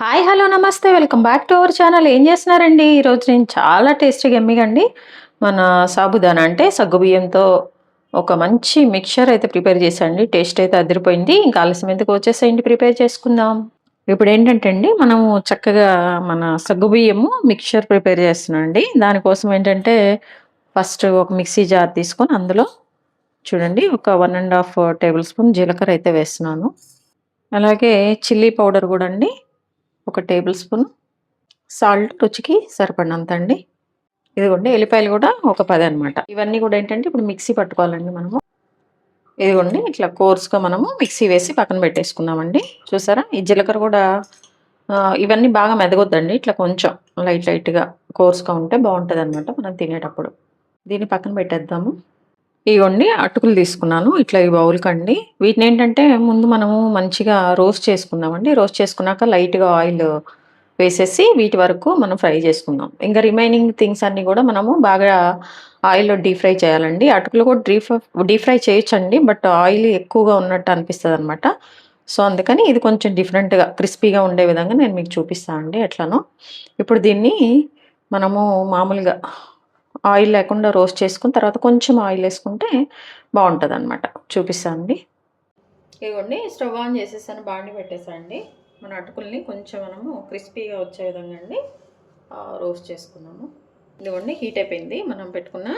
Hi hello నమస్తే welcome back to our channel. ఏం చేస్తున్నారండి? ఈరోజు నేను చాలా టేస్టీగా ఎమ్మిగా అండి మన సాబుదానా అంటే సగ్గుబియ్యంతో ఒక మంచి మిక్చర్ అయితే ప్రిపేర్ చేశాండి. టేస్ట్ అయితే అదిరిపోయింది. ఇంకా ఆలస్యం ఎందుకు వచ్చేసేయండి, ప్రిపేర్ చేసుకుందాం. ఇప్పుడు ఏంటంటే అండి మనము చక్కగా మన సగ్గుబియ్యము మిక్చర్ ప్రిపేర్ చేస్తున్నాం అండి. దానికోసం ఏంటంటే ఫస్ట్ ఒక మిక్సీ జార్ తీసుకొని అందులో చూడండి ఒక 1.5 టేబుల్ స్పూన్ జీలకర్ర అయితే వేస్తున్నాను. అలాగే చిల్లీ పౌడర్ కూడా అండి ఒక టేబుల్ స్పూన్, సాల్ట్ రుచికి సరిపడినంత అండి. ఇదిగోండి ఎల్లిపాయలు కూడా ఒక 10 అనమాట. ఇవన్నీ కూడా ఏంటంటే ఇప్పుడు మిక్సీ పట్టుకోవాలండి మనము. ఇదిగోండి ఇట్లా కోర్స్గా మనము మిక్సీ వేసి పక్కన పెట్టేసుకుందామండి. చూసారా ఈ జీలకర్ర కూడా ఇవన్నీ బాగా మెదగొద్దండి. ఇట్లా కొంచెం లైట్గా కోర్స్గా ఉంటే బాగుంటుంది అనమాట మనం తినేటప్పుడు. దీన్ని పక్కన పెట్టేద్దాము. ఇవ్వండి అటుకులు తీసుకున్నాను ఇట్లా ఈ బౌల్ కండి. వీటిని ఏంటంటే ముందు మనము మంచిగా రోస్ట్ చేసుకుందామండి. రోస్ట్ చేసుకున్నాక లైట్గా ఆయిల్ వేసేసి వీటి వరకు మనం ఫ్రై చేసుకుందాం. ఇంకా రిమైనింగ్ థింగ్స్ అన్నీ కూడా మనము బాగా ఆయిల్లో డీప్ ఫ్రై చేయాలండి. అటుకులు కూడా డీప్ ఫ్రై చేయొచ్చండి, బట్ ఆయిల్ ఎక్కువగా ఉన్నట్టు అనిపిస్తుంది అనమాట. సో అందుకని ఇది కొంచెం డిఫరెంట్గా క్రిస్పీగా ఉండే విధంగా నేను మీకు చూపిస్తాను అండి ఎట్లానో. ఇప్పుడు దీన్ని మనము మామూలుగా ఆయిల్ లేకుండా రోస్ట్ చేసుకుని తర్వాత కొంచెం ఆయిల్ వేసుకుంటే బాగుంటుంది అనమాట. చూపిస్తాను అండి. ఇదిగోండి స్టవ్ ఆన్ చేసేసాను, బాండి పెట్టేసానండి. మన అటుకుల్ని కొంచెం మనము క్రిస్పీగా వచ్చే విధంగా అండి రోస్ట్ చేసుకున్నాము. ఇదిగోండి హీట్ అయిపోయింది మనం పెట్టుకున్న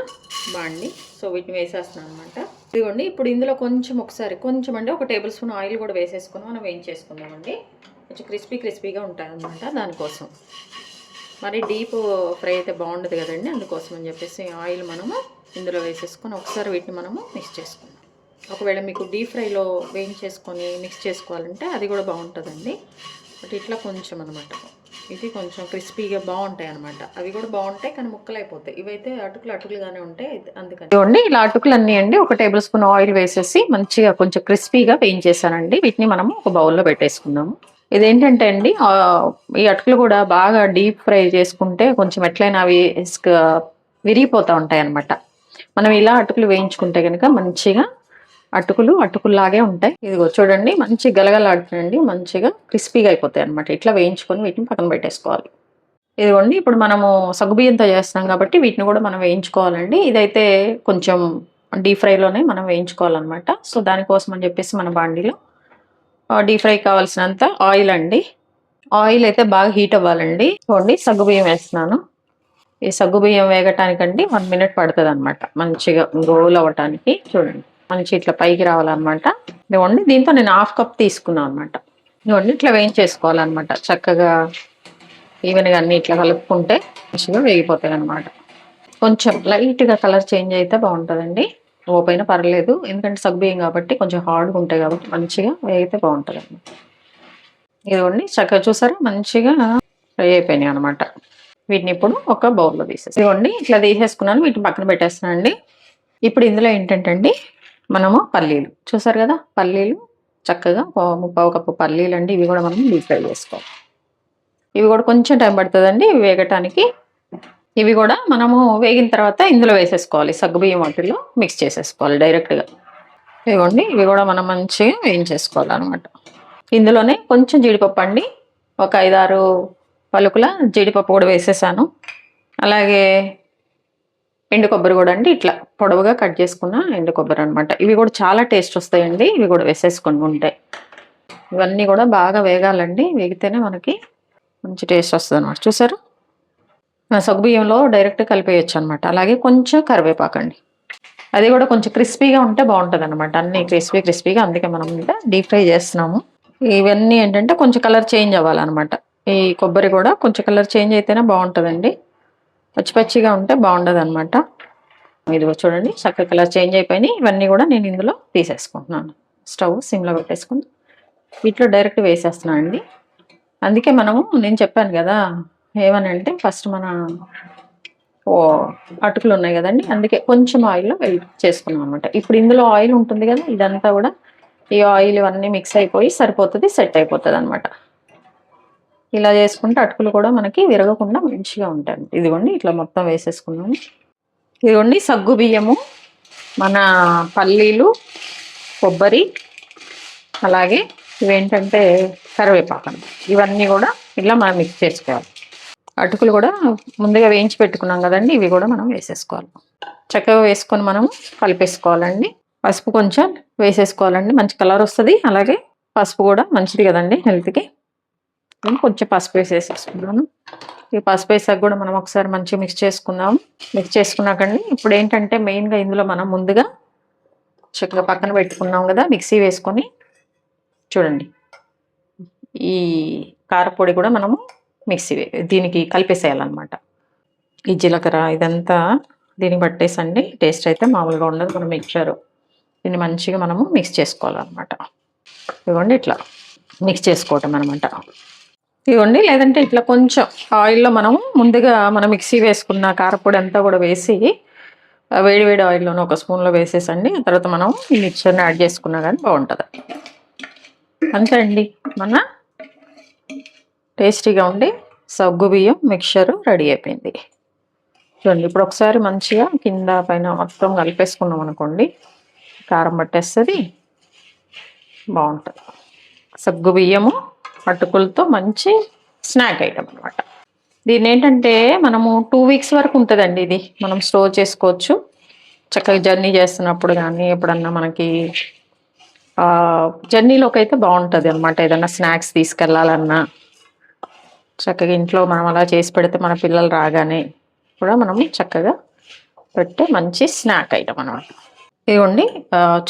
బాండి. సో వీటిని వేసేస్తున్నాను అనమాట. ఇదిగోండి ఇప్పుడు ఇందులో కొంచెం అంటే ఒక టేబుల్ స్పూన్ ఆయిల్ కూడా వేసేసుకుని మనం వేయించేసుకుందామండి. కొంచెం క్రిస్పీగా ఉంటుంది అనమాట. దానికోసం మరి డీప్ ఫ్రై అయితే బాగుండదు కదండి, అందుకోసం అని చెప్పేసి ఆయిల్ మనము ఇందులో వేసేసుకొని ఒకసారి వీటిని మనము మిక్స్ చేసుకుందాం. ఒకవేళ మీకు డీప్ ఫ్రైలో వేయించేసుకొని మిక్స్ చేసుకోవాలంటే అది కూడా బాగుంటుందండి. బట్ ఇట్లా కొంచెం అనమాట, ఇది కొంచెం క్రిస్పీగా బాగుంటాయి అనమాట. అవి కూడా బాగుంటాయి కానీ ముక్కలు అయిపోతాయి. ఇవైతే అటుకులుగానే ఉంటాయి. అందుకని చూడండి ఇలా అటుకులు అన్నీ అండి ఒక టేబుల్ స్పూన్ ఆయిల్ వేసేసి మంచిగా కొంచెం క్రిస్పీగా వేయించేసానండి. వీటిని మనము ఒక బౌల్లో పెట్టేసుకుందాము. ఇదేంటంటే అండి ఈ అటుకులు కూడా బాగా డీప్ ఫ్రై చేసుకుంటే కొంచెం ఎట్లయినా అవి విరిగిపోతూ ఉంటాయి అన్నమాట. మనం ఇలా అటుకులు వేయించుకుంటే కనుక మంచిగా అటుకుల్లాగే ఉంటాయి. ఇదిగో చూడండి మంచి గలగలాడుతుందండి, మంచిగా క్రిస్పీగా అయిపోతాయి అనమాట. ఇట్లా వేయించుకొని వీటిని పక్కన పెట్టేసుకోవాలి. ఇదిగోండి ఇప్పుడు మనము సగ్గుబియ్యంతో చేస్తున్నాం కాబట్టి వీటిని కూడా మనం వేయించుకోవాలండి. ఇదైతే కొంచెం డీప్ ఫ్రైలోనే మనం వేయించుకోవాలన్నమాట. సో దానికోసం అని చెప్పేసి మన బాండీలో డీప్ ఫ్రై కావాల్సినంత ఆయిల్ అండి. ఆయిల్ అయితే బాగా హీట్ అవ్వాలండి. చూడండి సగ్గుబియ్యం వేస్తున్నాను. ఈ సగ్గుబియ్యం వేగటానికండి 1 మినిట్ పడుతుంది అనమాట మంచిగా రోల్ అవ్వటానికి. చూడండి మంచి ఇట్లా పైకి రావాలన్నమాట. ఇదిగోండి దీంతో నేను 1/2 కప్ తీసుకున్నాను అనమాట. ఇదిగోండి ఇట్లా వేయించేసుకోవాలన్నమాట. చక్కగా ఈవెన్గా అన్ని ఇట్లా కలుపుకుంటే మంచిగా వేగిపోతాయి అనమాట. కొంచెం లైట్గా కలర్ చేంజ్ అయితే బాగుంటుందండి. ఓపైనా పర్లేదు, ఎందుకంటే సగ్గుబియ్యం కాబట్టి కొంచెం హార్డ్గా ఉంటాయి కాబట్టి మంచిగా వేగితే బాగుంటుంది అనమాట. ఇదిగోండి చక్కగా చూసారా మంచిగా ఫ్రై అయిపోయినాయి అనమాట. వీటిని ఇప్పుడు ఒక బౌల్లో తీసేసి ఇదిగోండి ఇట్లా తీసేసుకున్నాను. వీటిని పక్కన పెట్టేస్తున్నాను అండి. ఇప్పుడు ఇందులో ఏంటంటే అండి మనము పల్లీలు చూసారు కదా, పల్లీలు చక్కగా 1/4 కప్పు పల్లీలు అండి. ఇవి కూడా మనం డీప్ ఫ్రై చేసుకోవాలి. ఇవి కూడా కొంచెం టైం పడుతుందండి ఇవి వేగటానికి. ఇవి కూడా మనము వేగిన తర్వాత ఇందులో వేసేసుకోవాలి. సగ్గుబియ్యం వాటిల్లో మిక్స్ చేసేసుకోవాలి డైరెక్ట్గా. ఇదిగోండి ఇవి కూడా మనం మంచిగా వేయించేసుకోవాలన్నమాట. ఇందులోనే కొంచెం జీడిపప్పు అండి, ఒక 5-6 పలుకుల జీడిపప్పు కూడా వేసేసాను. అలాగే ఎండు కొబ్బరి కూడా అండి, ఇట్లా పొడవుగా కట్ చేసుకున్న ఎండు కొబ్బరి అనమాట. ఇవి కూడా చాలా టేస్ట్ వస్తాయండి. ఇవి కూడా వేసేసుకొని ఉంటాయి. ఇవన్నీ కూడా బాగా వేగాలండి, వేగితేనే మనకి మంచి టేస్ట్ వస్తుంది అనమాట. చూసారు సగ్గుబియ్యంలో డైరెక్ట్ కలిపేయచ్చు అనమాట. అలాగే కొంచెం కరివేపాకండి, అది కూడా కొంచెం క్రిస్పీగా ఉంటే బాగుంటుంది అనమాట. అన్ని క్రిస్పీగా, అందుకే మనం ఇంకా డీప్ ఫ్రై చేస్తున్నాము. ఇవన్నీ ఏంటంటే కొంచెం కలర్ చేంజ్ అవ్వాలన్నమాట. ఈ కొబ్బరి కూడా కొంచెం కలర్ చేంజ్ అయితేనే బాగుంటుందండి, పచ్చిగా ఉంటే బాగుండదు అనమాట. ఇదిగో చూడండి చక్కగా కలర్ చేంజ్ అయిపోయినాయి. ఇవన్నీ కూడా నేను ఇందులో తీసేసుకుంటున్నాను. స్టవ్ సిమ్లో పెట్టేసుకుని వీటిలో డైరెక్ట్ వేసేస్తున్నాను అండి. అందుకే నేను చెప్పాను కదా ఏమనంటే ఫస్ట్ మన అటుకులు ఉన్నాయి కదండి, అందుకే కొంచెం ఆయిల్లో చేసుకున్నాం అనమాట. ఇప్పుడు ఇందులో ఆయిల్ ఉంటుంది కదా, ఇదంతా కూడా ఈ ఆయిల్ ఇవన్నీ మిక్స్ అయిపోయి సరిపోతుంది, సెట్ అయిపోతుంది అనమాట. ఇలా చేసుకుంటే అటుకులు కూడా మనకి విరగకుండా మంచిగా ఉంటాయి. ఇదిగోండి ఇట్లా మొత్తం వేసేసుకున్నాము. ఇదిగోండి సగ్గు బియ్యము, మన పల్లీలు, కొబ్బరి, అలాగే ఇవేంటంటే కరివేపాకు అన్నమాట. ఇవన్నీ కూడా ఇలా మనం మిక్స్ చేసుకోవాలి. అటుకులు కూడా ముందుగా వేయించి పెట్టుకున్నాం కదండి, ఇవి కూడా మనం వేసేసుకోవాలి. చక్కగా వేసుకొని మనం కలిపేసుకోవాలండి. పసుపు కొంచెం వేసేసుకోవాలండి, మంచి కలర్ వస్తుంది. అలాగే పసుపు కూడా మంచిది కదండి హెల్త్కి. కొంచెం పసుపు వేసేసుకున్నాను. ఈ పసుపు వేసాక కూడా మనం ఒకసారి మంచిగా మిక్స్ చేసుకుందాం. మిక్స్ చేసుకున్నాకండి ఇప్పుడు ఏంటంటే మెయిన్గా ఇందులో మనం ముందుగా చక్కగా పక్కన పెట్టుకున్నాం కదా మిక్సీ వేసుకొని, చూడండి ఈ కారపొడి కూడా మనము దీనికి కలిపేసేయాలన్నమాట. ఈ జీలకర్ర ఇదంతా దీనికి పట్టేసండి. టేస్ట్ అయితే మామూలుగా ఉండదు. మనం మిక్చరు దీన్ని మంచిగా మనము మిక్స్ చేసుకోవాలన్నమాట. ఇదిగోండి ఇట్లా మిక్స్ చేసుకోవటం అనమాట. ఇదిగోండి, లేదంటే ఇట్లా కొంచెం ఆయిల్లో మనము ముందుగా మనం మిక్సీ వేసుకున్న కారపొడి అంతా కూడా వేసి వేడి వేడి ఆయిల్లోనే ఒక స్పూన్లో వేసేసండి. తర్వాత మనం ఈ మిక్చర్ని యాడ్ చేసుకున్నా కానీ బాగుంటుంది. అంతే అండి, మన టేస్టీగా ఉండి సగ్గుబియ్యం మిక్చరు రెడీ అయిపోయింది. చూడండి, ఇప్పుడు ఒకసారి మంచిగా కింద పైన మొత్తం కలిపేసుకున్నాం అనుకోండి, కారం పట్టేస్తుంది, బాగుంటుంది. సగ్గుబియ్యము అటుకులతో మంచి స్నాక్ ఐటమ్ అనమాట. దీన్ని ఏంటంటే మనము 2 వీక్స్ వరకు ఉంటుందండి. ఇది మనం స్టోర్ చేసుకోవచ్చు. చక్కగా జర్నీ చేస్తున్నప్పుడు కానీ ఎప్పుడన్నా మనకి జర్నీలోకి అయితే బాగుంటుంది అనమాట. ఏదన్నా స్నాక్స్ తీసుకెళ్ళాలన్నా చక్కగా ఇంట్లో మనం అలా చేసి పెడితే మన పిల్లలు రాగానే కూడా మనం చక్కగా పెట్టే మంచి స్నాక్ ఐటమ్ అనమాట. ఇదిగోండి,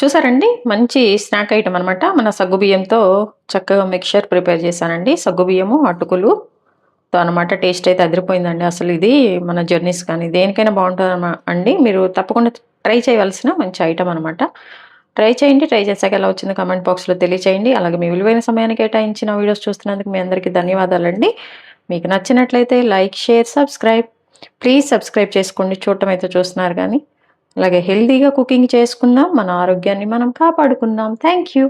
చూసారండి, మంచి స్నాక్ ఐటమ్ అనమాట. మన సగ్గుబియ్యంతో చక్కగా మిక్చర్ ప్రిపేర్ చేశానండి. సగ్గుబియ్యము అటుకులుతో అనమాట. టేస్ట్ అయితే అదిరిపోయిందండి. అసలు ఇది మన జర్నీస్ కానీ దేనికైనా బాగుంటుంది అండి. మీరు తప్పకుండా ట్రై చేయవలసిన మంచి ఐటమ్ అనమాట. ట్రై చేయండి. ట్రై చేశాక ఎలా వచ్చిందో కామెంట్ బాక్స్లో తెలియచేయండి. అలాగే మీ విలువైన సమయాన్ని కేటాయించిన వీడియోస్ చూస్తున్నందుకు మీ అందరికీ ధన్యవాదాలండి. మీకు నచ్చినట్లయితే like, share, subscribe. Please subscribe చేసుకోండి, చూడటం అయితే చూస్తున్నారు కానీ. అలాగే హెల్తీగా కుకింగ్ చేసుకుందాం, మన ఆరోగ్యాన్ని మనం కాపాడుకుందాం. Thank you.